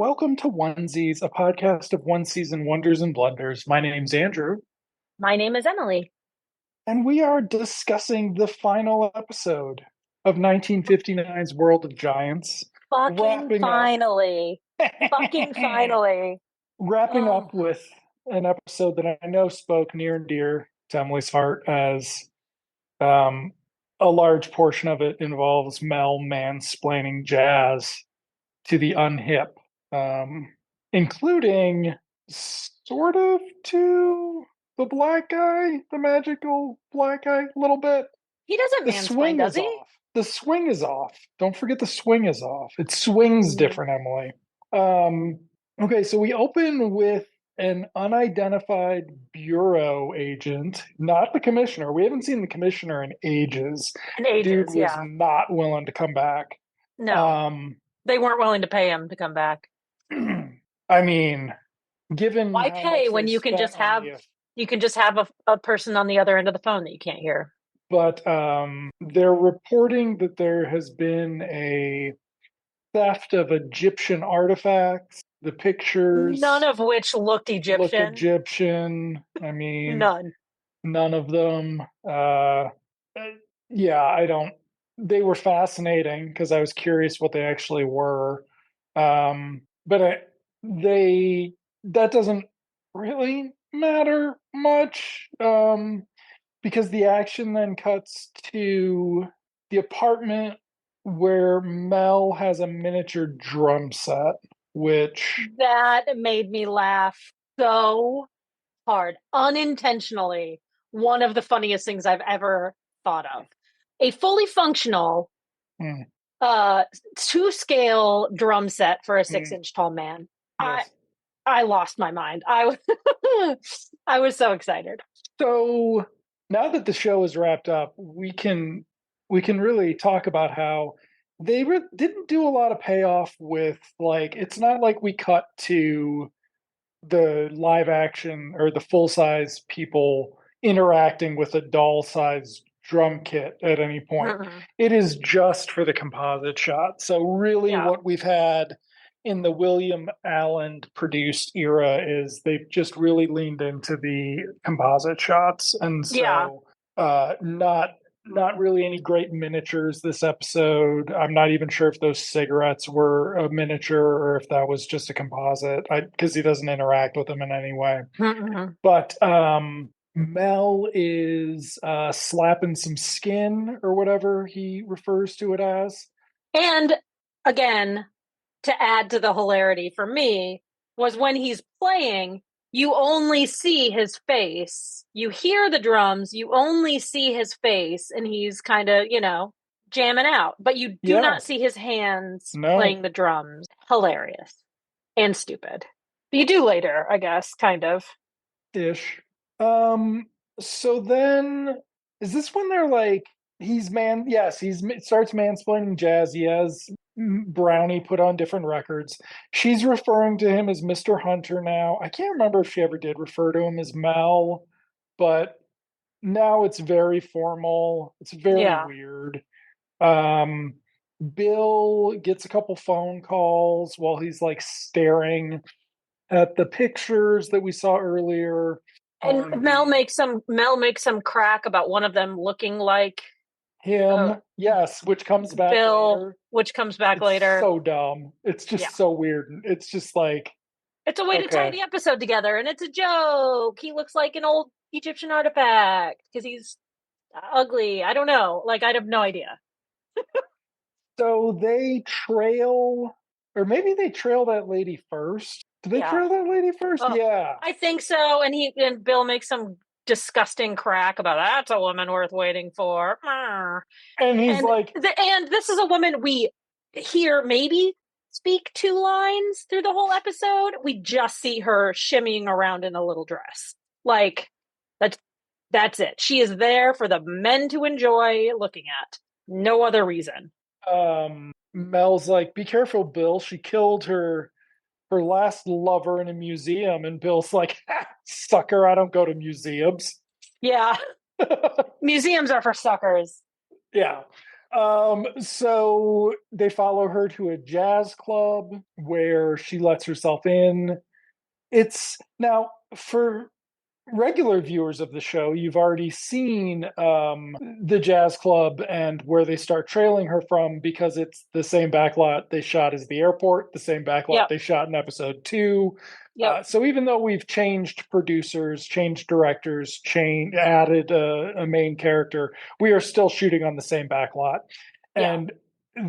welcome to Onesies, a podcast of one season wonders and blunders. My name's Andrew, My name is Emily. and we are discussing the final episode of 1959's World of Giants, Fucking wrapping up finally. Fucking finally. wrapping Oh, up with an episode that I know spoke near and dear to Emily's heart, as um, a large portion of it involves Mel mansplaining jazz to the unhip, um, including sort of to the black guy, the magical black guy, a little bit. he doesn't The mansplain, swing does is he? off. The swing is off. Don't forget the swing is off. It swings Mm. different, Emily. Um, okay, so we open with an unidentified bureau agent, not the commissioner. We haven't seen the commissioner in ages. In Dude ages, was yeah. not willing to come back. No, Um, they weren't willing to pay him to come back. I mean, given Why how pay much when they you can spent just on have the, a person on the other end of the phone that you can't hear? but they're reporting that there has been a theft of Egyptian artifacts. The None pictures of which looked look Egyptian. Egyptian. I mean, None. none of them. Yeah, I don't. They were fascinating because I was curious what they actually were. But they that doesn't really matter much, because the action then cuts to the apartment where Mel has a miniature drum set, which That made me laugh so hard, unintentionally. One of the funniest things I've ever thought of. A fully functional mm, uh two scale drum set for a six mm, inch tall man. I yes. I lost my mind. I was I was so excited. So now that the show is wrapped up, we can really talk about how they didn't do a lot of payoff with, like, it's not like we cut to the live action or the full size people interacting with a doll sized drum kit at any point. Mm-mm. It is just for the composite shot. So really Yeah. what we've had in the William Allen produced era is they've just really leaned into the composite shots. And Yeah. so not really any great miniatures this episode. I'm not even sure if those cigarettes were a miniature or if that was just a composite, because he doesn't interact with them in any way. Mm-mm. But Mel is slapping some skin or whatever he refers to it as. And again, to add to the hilarity for me, was when he's playing, you only see his face. You hear the drums, you only see his face, and he's kind of, jamming out. But you do Yeah, not see his hands no, playing the drums. Hilarious and stupid. But you do later, I guess, kind of. ish. Um, so then is this when they're like yes, starts mansplaining jazz. He has Brownie put on different records. She's referring to him as Mr. Hunter now. I can't remember if she ever did refer to him as Mel, but now it's very formal. It's very Yeah. weird. Um, Bill gets a couple phone calls while he's like staring at the pictures that we saw earlier And on Mel makes some crack about one of them looking like uh, him. Yes, which comes back Bill, later. which comes back It's later. so dumb. It's Yeah. just so weird. It's just like, It's a way to tie okay, the episode together, and it's a joke. He looks like an old Egyptian artifact because he's ugly. I don't know. Like, I have no idea. so they trail, or maybe they trail that lady first. Did they Yeah. trail that lady first? Oh, Yeah. I think so. And Bill makes some disgusting crack about that's a woman worth waiting for. And he's And like, and this is a woman we hear maybe speak two lines through the whole episode. We just see her shimmying around in a little dress. Like that's that's it. She is there for the men to enjoy looking at. No other reason. Mel's like, be careful, Bill. She killed her last lover in a museum. And Bill's like, sucker, I don't go to museums. Yeah. Museums are for suckers. Yeah. So they follow her to a jazz club where she lets herself in. It's now for regular viewers of the show, you've already seen the jazz club and where they start trailing her from because it's the same backlot they shot as the airport, the same backlot Yep. they shot in episode two. Yep. So even though we've changed producers, changed directors, added a main character, we are still shooting on the same backlot. Yeah. And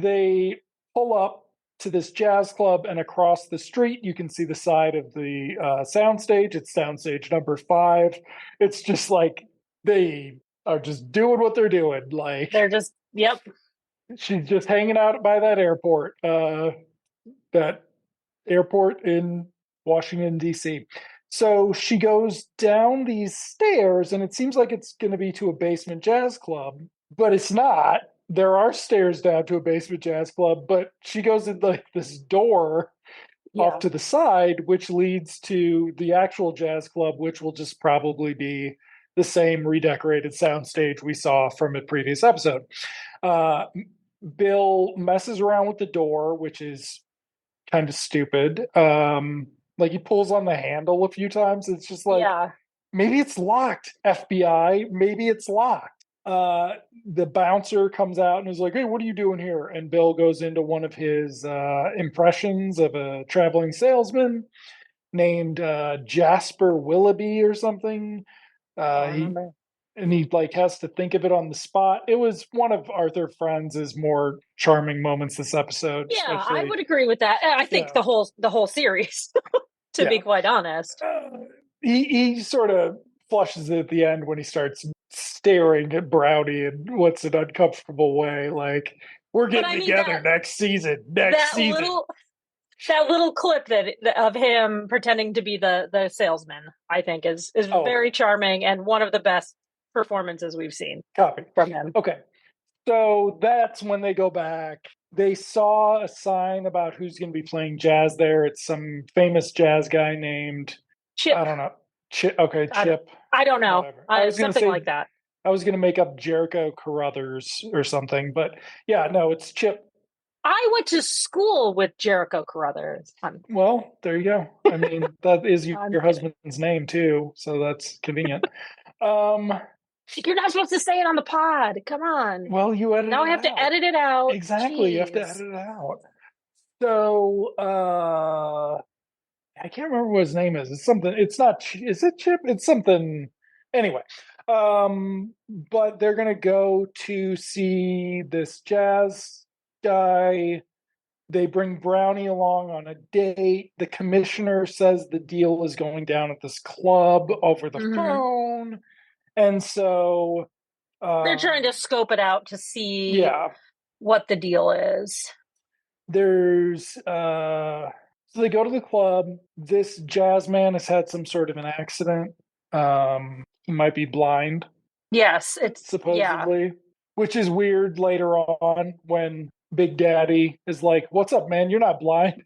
they pull up to this jazz club, and across the street you can see the side of the soundstage. It's soundstage number 5. It's just like they are just doing what they're doing. Like They're just, yep. she's just hanging out by that airport, that airport in Washington D.C. So she goes down these stairs, and it seems like it's going to be to a basement jazz club, but it's not. There are stairs down to a basement jazz club, but she goes in like this door off Yeah. to the side, which leads to the actual jazz club, which will just probably be the same redecorated soundstage we saw from a previous episode. Uh, Bill messes around with the door, which is kind of stupid. Like he pulls on the handle a few times. It's just like Yeah. maybe it's locked, FBI. Maybe it's locked. The bouncer comes out and is like, "Hey, what are you doing here?" And Bill goes into one of his impressions of a traveling salesman named Jasper Willoughby or something. I don't He remember. and he like has to think of it on the spot. It was one of Arthur Friends' more charming moments this episode, Yeah, I especially. would agree with that. I think Yeah, the whole series, to yeah. be quite honest. He sort of flushes it at the end when he starts staring at Brownie in what's an uncomfortable way. Like, we're But getting I mean together next season. Next that season. little clip of him pretending to be the salesman, I think is Oh very charming and one of the best performances we've seen yeah, copy. from him. Okay, so that's when they go back. They saw a sign about who's going to be playing jazz there. It's some famous jazz guy named, I Chip, don't know, Chip. Okay, I don't, Chip. I don't know, Whatever. I was going to something say like that. I was going to make up Jericho Carruthers or something, but yeah, no, it's Chip. I went to school with Jericho Carruthers. Well, there you go. I mean, that is I'm your kidding. husband's name too, so that's convenient. Um, You're not supposed to say it on the pod. Come on. well, you edited Now I it have to out. edit it out. Exactly, you have to Jeez. edit it out. So, I can't remember what his name is. It's something. It's not. Is it Chip? It's something. Anyway, but they're gonna go to see this jazz guy. They bring Brownie along on a date. The commissioner says the deal is going down at this club over the Hmm. phone. And so, They're trying to scope it out to see yeah, what the deal is. there's, so they go to the club. This jazz man has had some sort of an accident. He might be blind, Yes, it's yeah. supposedly, which is weird later on when Big Daddy is like, "What's up, man? You're not blind,"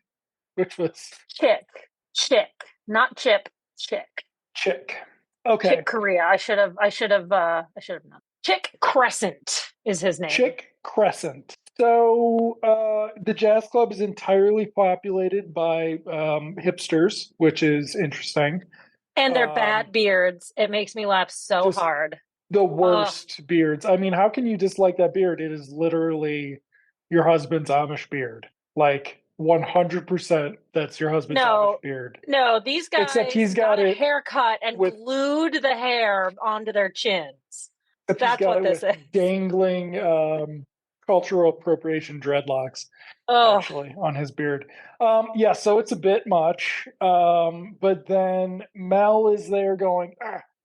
which was Chick. Chick. Not Chip. Chick. Chick. Okay, Chick Corea. I should have known. Chick Crescent is his name. Chick Crescent. So the jazz club is entirely populated by hipsters, which is interesting. And their Um, bad beards. It makes me laugh so just hard. the Ugh. worst beards. I mean, how can you dislike that beard? It is literally your husband's Amish beard. Like 100%, that's your husband's Amish No, beard. no, these Except guys he's got got a it haircut and with glued the hair onto their chins. except he's That's got what it this with is. dangling cultural appropriation dreadlocks Oh, actually on his beard. Yeah, so it's a bit much. But then Mel is there going,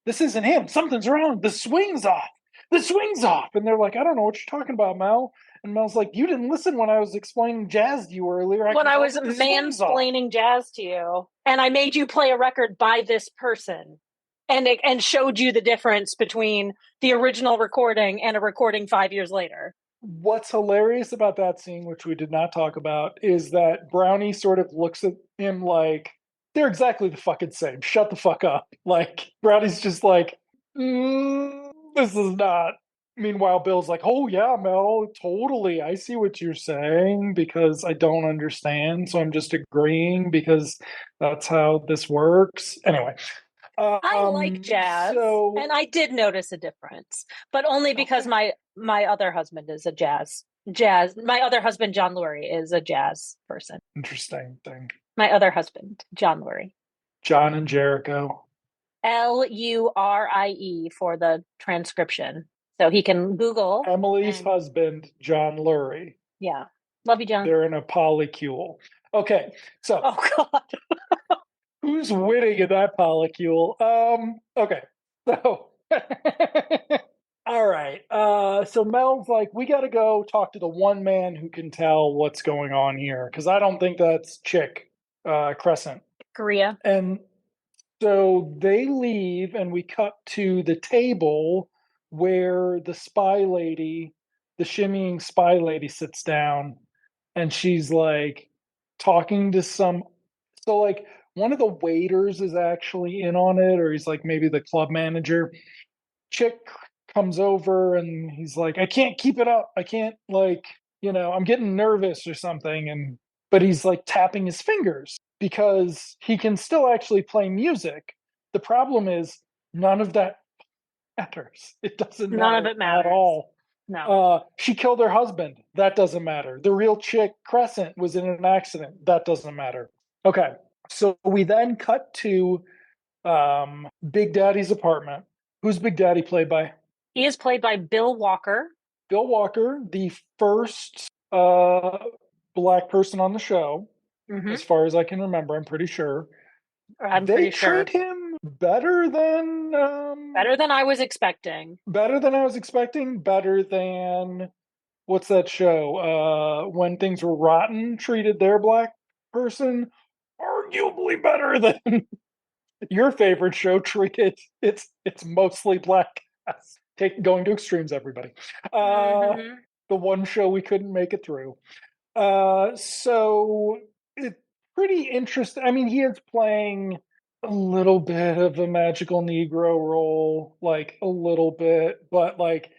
this isn't him. Something's wrong. The swing's off. The swing's off. And they're like, I don't know what you're talking about, Mel. And Mel's like, you didn't listen when I was explaining jazz to you earlier. I when can I tell was that the swing's off. mansplaining jazz to you, and I made you play a record by this person, and showed you the difference between the original recording and a recording 5 years later. What's hilarious about that scene, which we did not talk about, is that Brownie sort of looks at him like they're exactly the fucking same. Shut the fuck up. Like Brownie's just like, this is not. Meanwhile, Bill's like, "Oh yeah, Mel, totally. I see what you're saying because I don't understand, so I'm just agreeing because that's how this works." Anyway, I like jazz, and so I did notice a difference, but only because okay, my other husband is a jazz. My other husband, John Lurie, is a jazz person. interesting thing. My other husband, John Lurie. John and Jericho. Lurie for the transcription. So he can Google Emily's and husband, John Lurie. yeah. Love you, John. They're in a polycule. Okay, so Oh God. who's winning in that polycule? Okay, so all right. So Mel's like, we got to go talk to the one man who can tell what's going on here because I don't think that's Chick Crescent. Korea. And so they leave, and we cut to the table where the spy lady, the shimmying spy lady, sits down, and she's like talking to some. So, like, one of the waiters is actually in on it, or he's like maybe the club manager. Chick comes over, and he's like, I can't keep it up. I can't, like, I'm getting nervous or something. But he's like tapping his fingers because he can still actually play music. The problem is none of that matters. It doesn't None of matter it at matters. all. No. She killed her husband. That doesn't matter. The real Chick Crescent was in an accident. That doesn't matter. Okay. So we then cut to Big Daddy's apartment. Who's Big Daddy played by? He is played by Bill Walker. Bill Walker, the first black person on the show, Hmm. as far as I can remember. I'm pretty sure I'm they pretty treat sure. him better than I was expecting. Better than what's that show? When Things Were Rotten treated their black person arguably better than your favorite show treated it's mostly black cast. Take going to extremes, everybody. Uh, Hmm. the one show we couldn't make it through. So it's pretty interesting. I mean, he is playing a little bit of a magical Negro role, like a little bit, but like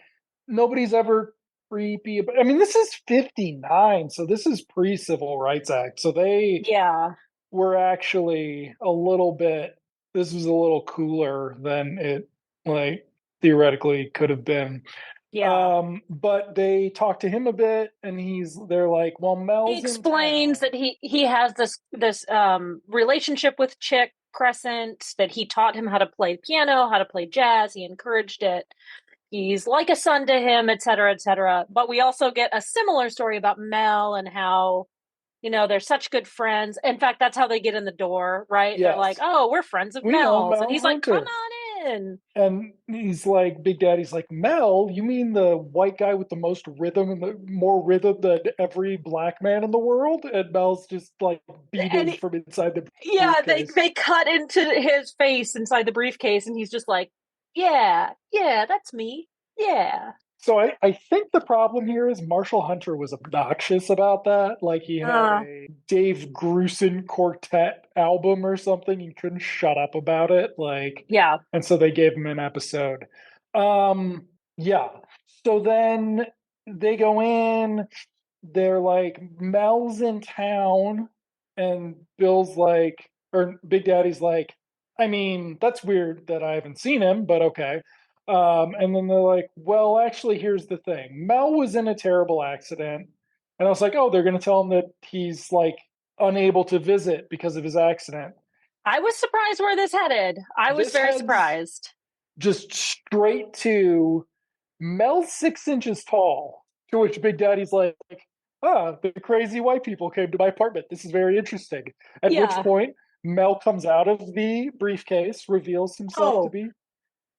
nobody's ever creepy. I mean, this is '59, so this is pre-Civil Rights Act. So they Yeah. were actually a little bit. This was a little cooler than it like theoretically could have been. Yeah. But they talk to him a bit, and they're like, "Well, He Mel's in explains town." that he has this relationship with Chick Crescent, that he taught him how to play piano, how to play jazz. He encouraged it. He's like a son to him, et cetera, et cetera. But we also get a similar story about Mel and how, they're such good friends. In fact, that's how they get in the door, right? They're like, Yes, oh, we're friends of we know Mel's. And Mel he's like, come Hunter, on in. and he's like, Big Daddy's like, "Mel, you mean the white guy with the most rhythm and the more rhythm than every black man in the world?" And Mel's just like And beaming from inside the yeah, they, briefcase. they cut into his face inside the briefcase, and he's just like, yeah, yeah, that's me. Yeah. So I think the problem here is Marshall Hunter was obnoxious about that. Like he had Uh, a Dave Grusin quartet album or something. He couldn't shut up about it. Like, yeah. and so they gave him an episode. Yeah. So then they go in, they're like, Mel's in town, and Bill's like, or Big Daddy's like, I mean, that's weird that I haven't seen him, but okay. And then they're like, well, actually, here's the thing. Mel was in a terrible accident. And I was like, oh, they're going to tell him that he's like unable to visit because of his accident. I was surprised where this headed. I was This very heads surprised. just straight to Mel's 6 inches tall, to which Big Daddy's like, the crazy white people came to my apartment. This is very interesting. At which Yeah. point, Mel comes out of the briefcase, reveals himself to Oh, be.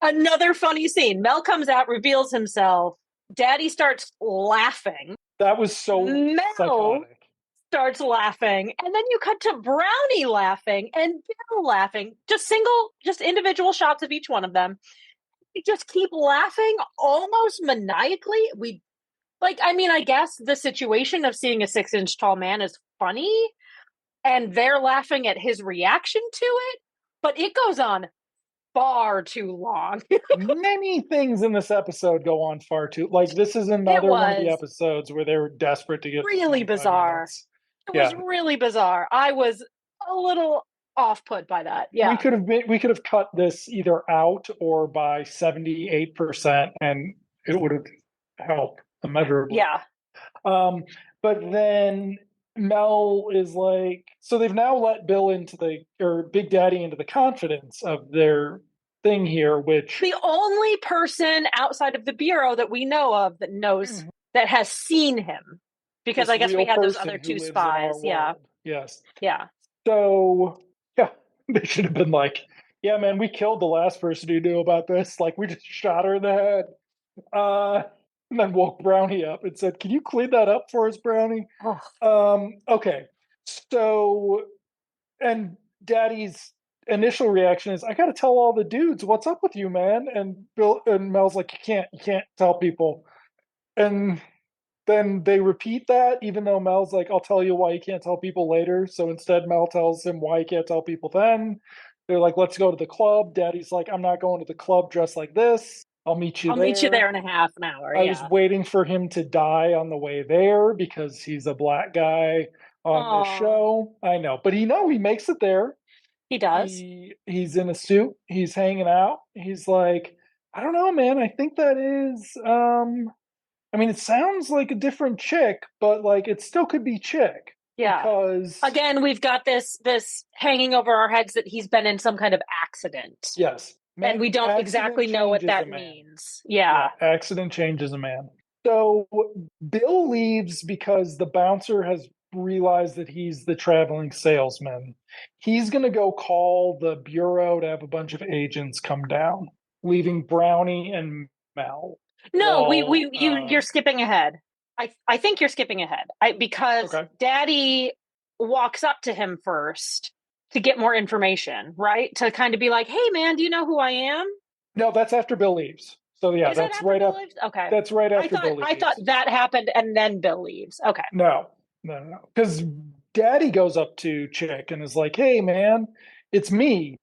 another funny scene. Mel comes out, reveals himself. Daddy starts laughing. That was so Mel psychotic. starts laughing. And then you cut to Brownie laughing and Bill laughing. Just individual shots of each one of them. You just keep laughing almost maniacally. I guess the situation of seeing a 6 inch tall man is funny, and they're laughing at his reaction to it, but it goes on far too long. Many things in this episode go on far too. Like this is It another one of the was episodes where they were desperate to get to really 25 bizarre. minutes. It was Yeah, really bizarre. I was a little off put by that. Yeah. we could have cut this either out or by 78%, and it would have helped immeasurably. Yeah. Um, but then Mel is like, so they've now let Bill into or Big Daddy into the confidence of their thing here, which The only person outside of the Bureau that we know of that knows that has seen him. Because this I guess real we had those person other who two lives in our spies. Yeah. world. Yes. Yeah. So, yeah, they should have been like, yeah, man, we killed the last person who knew about this. Like, we just shot her in the head. And then woke Brownie up and said, can you clean that up for us, Brownie? Oh, Okay. So, and Daddy's initial reaction is, I got to tell all the dudes, what's up with you, man? And Bill and Mel's like, you can't tell people. And then they repeat that, even though Mel's like, I'll tell you why you can't tell people later. So instead, Mel tells him why he can't tell people then. They're like, let's go to the club. Daddy's like, I'm not going to the club dressed like this. I'll meet you I'll meet you there. there in a half an hour. I was Yeah. waiting for him to die on the way there because he's a black guy on this Oh, show. I know, but he makes it there. he does. He's in a suit. He's hanging out. He's like, I don't know, man. I think that is I mean, it sounds like a different chick, but like it still could be chick Yeah. because Again, we've got this hanging over our heads that he's been in some kind of accident. yes, And we don't accident exactly know what changes a that man. means. Yeah, Yeah. accident changes a man. So Bill leaves because the bouncer has realized that he's the traveling salesman. He's going to go call the bureau to have a bunch of agents come down, leaving Brownie and Mel. No, Well, you're skipping ahead. I think you're skipping ahead. Because okay. Daddy walks up to him first to get more information, right? To kind of be like, "Hey man, do you know who I am?" No, that's after Bill leaves. So yeah, Is that after Bill leaves? Okay. that's right after Bill I thought leaves. that happened and then Bill leaves. Okay. No. Because Daddy goes up to Chick and is like, "Hey, man, it's me.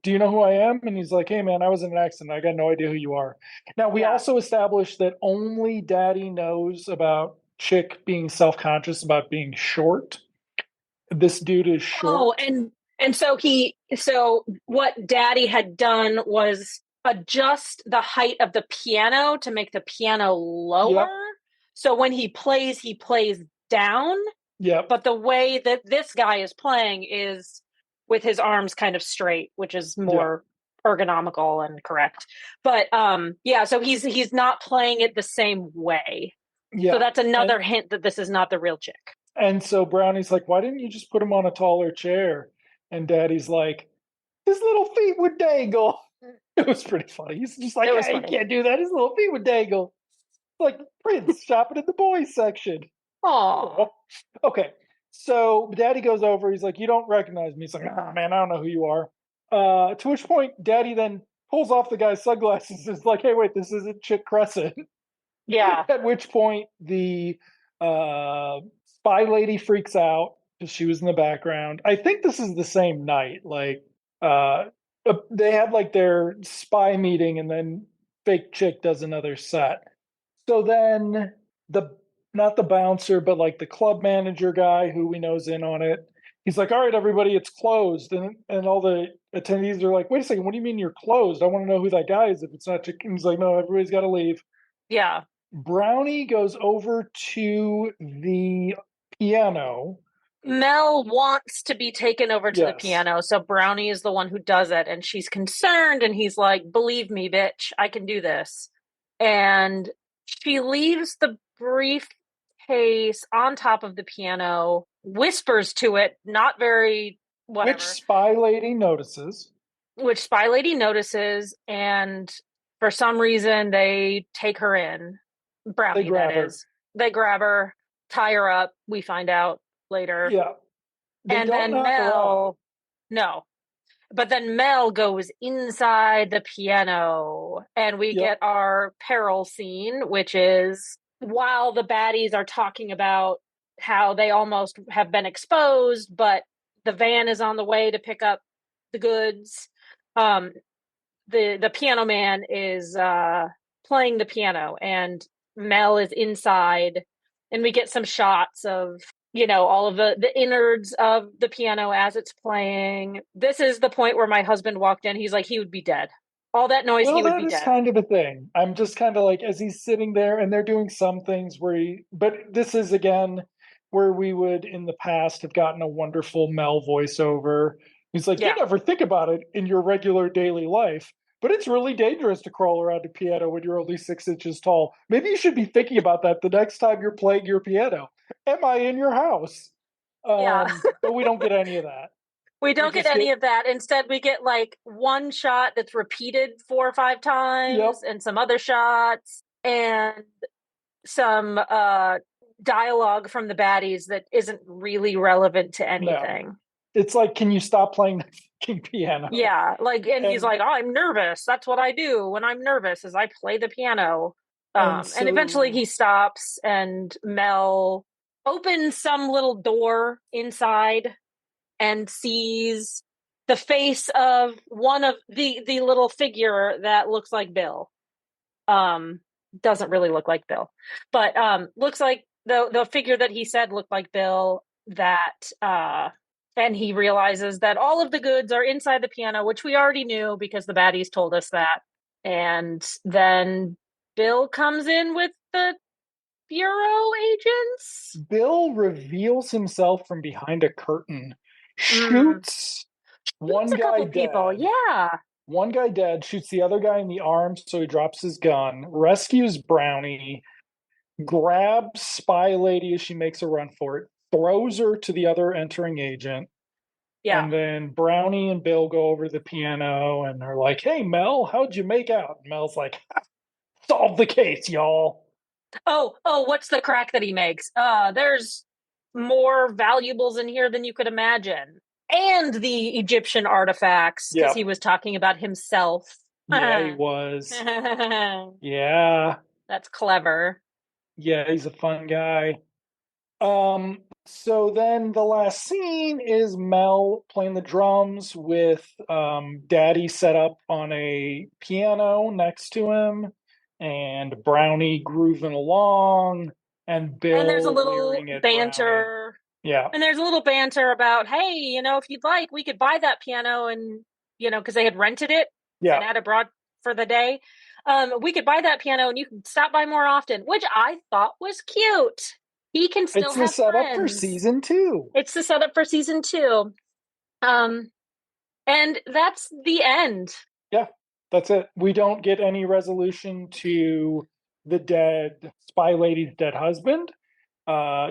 Do you know who I am?" And he's like, "Hey, man, I was in an accident. I got no idea who you are." Now we Yeah. also established that only Daddy knows about Chick being self-conscious about being short. This dude is Oh, short. and so what Daddy had done was adjust the height of the piano to make the piano lower. Yep. So when he plays down, Yep. but the way that this guy is playing is with his arms kind of straight, which is Yep. more ergonomical and correct. But yeah, so he's not playing it the same way. So Yeah. that's another hint that this is not the real chick. And so Brownie's like, "Why didn't you just put him on a taller chair?" And Daddy's like, "His little feet would dangle." It was pretty funny. He's just like, It was "Yeah, he funny. can't do that. His little feet would dangle." Like Prince shopping in the boys section. Aw. Oh, okay. So Daddy goes over. He's like, "You don't recognize me." He's like, "Ah, man, I don't know who you are." To which point, Daddy then pulls off the guy's sunglasses. And is like, "Hey, wait, this isn't Chick Crescent." Yeah. At which point, the uh, spy lady freaks out because she was in the background. I think this is the same night. Like, they had like their spy meeting, and then fake chick does another set. So then the not the bouncer, but like the club manager guy who we know's in on it. He's like, "All right, everybody, it's closed," and all the attendees are like, "Wait a second, what do you mean you're closed? I want to know who that guy is if it's not chicken." He's like, "No, everybody's got to leave." Yeah. Brownie goes over to the piano. Mel wants to be taken over to the Yes. piano, so Brownie is the one who does it, and she's concerned, and he's like, "Believe me, bitch, I can do this." And she leaves the briefcase on top of the piano, whispers to it, not very Which whatever, spy lady notices. which Spy Lady notices, and for some reason they take her in. They Brownie, that grab her. is. They grab her, tie her up, we find out later. Yeah. They And don't then knock her out. Mel, no, but then Mel goes inside the piano and we Yep. get our peril scene, which is while the baddies are talking about how they almost have been exposed, but the van is on the way to pick up the goods. Um, the piano man is playing the piano, and Mel is inside, and we get some shots of all of the innards of the piano as it's playing. This is the point where my husband walked in. He's like, he would be dead. All that noise, he Well, would that be is dead. kind of a thing. I'm just kind of like, as he's sitting there, and they're doing some things where but this is again where we would in the past have gotten a wonderful Mel voiceover. He's like, you Yeah, never think about it in your regular daily life, but it's really dangerous to crawl around a piano when you're only 6 inches tall. Maybe you should be thinking about that the next time you're playing your piano. Am I in your house? yeah. But we don't get any of that. We We don't get just get, any of that. Instead, we get like one shot that's repeated 4 or 5 yep, times, and some other shots, and some dialogue from the baddies that isn't really relevant to no. anything. It's like, can you stop playing the fucking piano? Yeah, like, and he's And like, "Oh, I'm nervous. That's what I do when I'm nervous, is I play the piano." and And eventually so he stops, and Mel opens some little door inside and sees the face of one of the little figure that looks like Bill. Um, doesn't really look like Bill, but looks like the figure that he said looked like Bill. That and he realizes that all of the goods are inside the piano, which we already knew because the baddies told us that. And then Bill comes in with the bureau agents. Bill reveals himself from behind a curtain, Mm. shoots Shoots one a guy couple people. dead, Yeah, shoots the other guy in the arm, so he drops his gun, rescues Brownie, grabs Spy Lady as she makes a run for it, throws her to the other entering agent, yeah. and then Brownie and Bill go over to the piano and they're like, "Hey, Mel, how'd you make out?" And Mel's like, "Solve the case, y'all." Oh, what's the crack that he makes? There's more valuables in here than you could imagine. And the Egyptian artifacts, because he Yep. was talking about himself. Yeah, he That's was. Yeah. clever. Yeah, he's a fun guy. So then the last scene is Mel playing the drums with Daddy set up on a piano next to him, and Brownie grooving along, and And there's a Bill little leering at Brownie. banter. Yeah, And there's a little banter about, hey, if you'd like, we could buy that piano, and, because they had rented it yeah. and had it brought for the day. We could buy that piano and you can stop by more often, which I thought was cute. He can It's still the have setup for friends. season 2. It's the setup for season 2. Um, and that's the end. Yeah, that's it. We don't get any resolution to the dead spy lady's dead husband,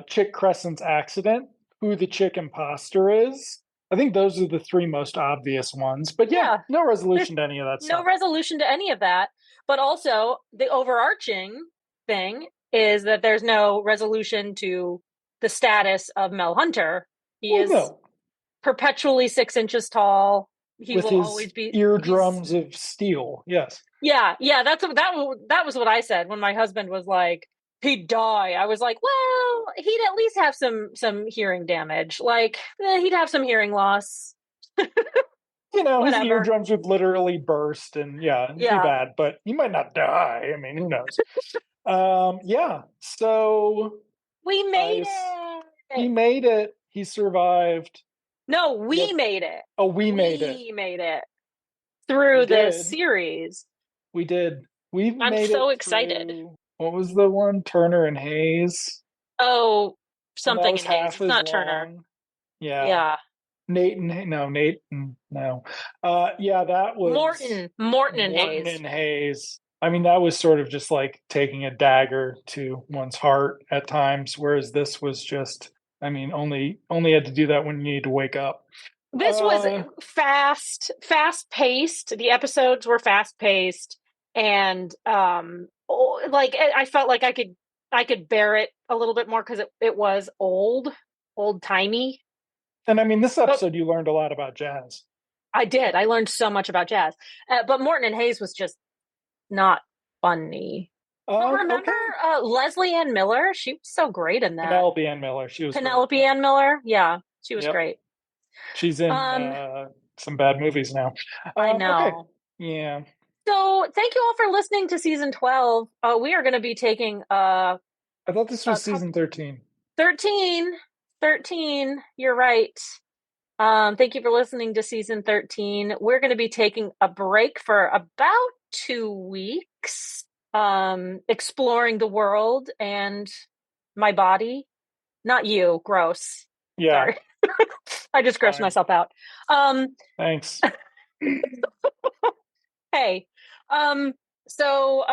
Chick Crescent's accident, who the chick imposter is. I think those are the three most obvious ones. But yeah, Yeah, no there's resolution to any of that no stuff. resolution to any of that. But also, the overarching thing is that there's no resolution to the status of Mel Hunter. He Well, is no, perpetually 6 inches tall. He with will his always be. He's eardrums of steel. Yes. yeah. That was what I said when my husband was like, he'd die. I was like, well, he'd at least have some hearing damage. Like, he'd have some hearing loss. His Whatever. eardrums would literally burst, and yeah, it'd be Yeah, bad, but he might not die. I mean, who knows? Yeah. So we made I, he it. made it. He survived. No, Yep. we made it. Oh, we made it. We made it We through this did. series. We did. We've I'm made so it excited. through. What was the one? Turner and Hayes. Oh, And that something was in Hayes. half It's as not Turner. long. Yeah. Yeah. Nate and no. Yeah, that was Morton and Morton Hayes. and Hayes. I mean, that was sort of just like taking a dagger to one's heart at times, whereas this was just, I mean, only had to do that when you need to wake up. This was Uh, fast paced. The episodes were fast paced, and like I felt like I could bear it a little bit more because it was old timey. and I mean, this But episode you learned a lot about jazz. I did. I learned so much about jazz. But Morton and Hayes was just not funny. But remember Okay. Leslie Ann Miller? She was so great in that. Penelope Ann Miller, she was great. Penelope Yeah. Ann Miller? Yeah, she was Yep. great. She's in Um, some bad movies now. I Okay. know. Yeah. So thank you all for listening to season 12. We are going to be taking I thought this a was couple season 13. 13. 13. You're right. Thank you for listening to season 13. We're going to be taking a break for about 2 weeks, exploring the world and my body. Not you, gross. Yeah, Sorry. I just grossed fine. myself out. Um, Thanks. hey. Um, so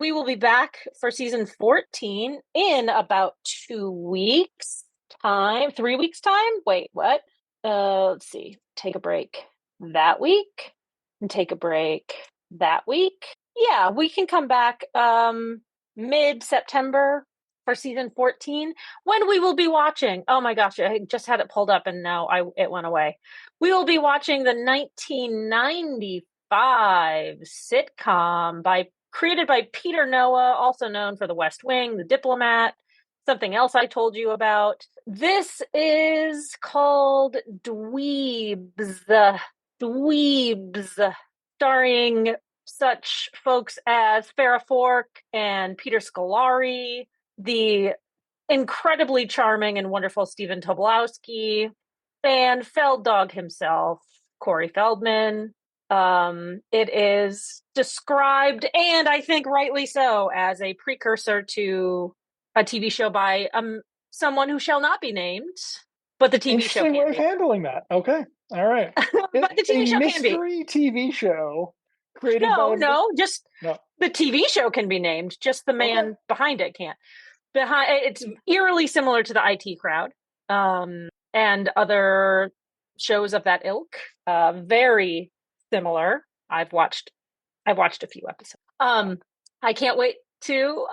we will be back for season 14 in about 2 weeks time, 3 weeks time. Wait, what? Let's see. Take a break that week and take a break that week. Yeah, we can come back mid-September for season 14 when we will be watching. Oh my gosh, I just had it pulled up and now it went away. We will be watching the 1995 sitcom created by Peter Noah, also known for The West Wing, The Diplomat, something else I told you about. This is called Dweebs. Dweebs, starring such folks as Farrah Fork and Peter Scolari, the incredibly charming and wonderful Stephen Tobolowsky, and Feld Dog himself, Corey Feldman. It is described, and I think rightly so, as a precursor to a TV show by someone who shall not be named, but the TV show Interesting way can of be. handling that. Okay. All right. But the A TV show can be. mystery TV show created by No, a no, just no. the TV show can be named. Just the Okay. man behind it can't. Behind it's eerily similar to the IT Crowd, and other shows of that ilk. Very similar. I've watched a few episodes. I can't wait to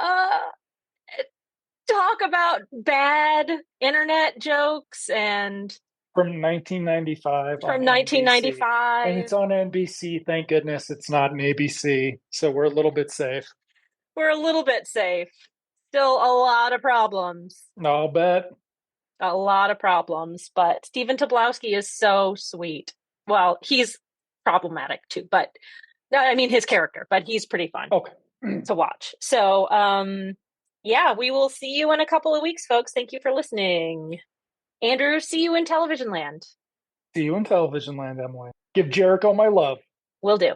talk about bad internet jokes and From 1995 on from NBC. And 1995. it's on NBC. Thank goodness it's not an ABC. So we're a little bit safe. We're a little bit safe. Still a lot of problems. I'll bet. A lot of problems, but Stephen Tobolowsky is so sweet. Well, he's problematic too, but I mean his character, but he's pretty fun Okay. to watch. So, yeah, we will see you in a couple of weeks, folks. Thank you for listening. Andrew, see you in television land. See you in television land, Emily. Give Jericho my love. Will do.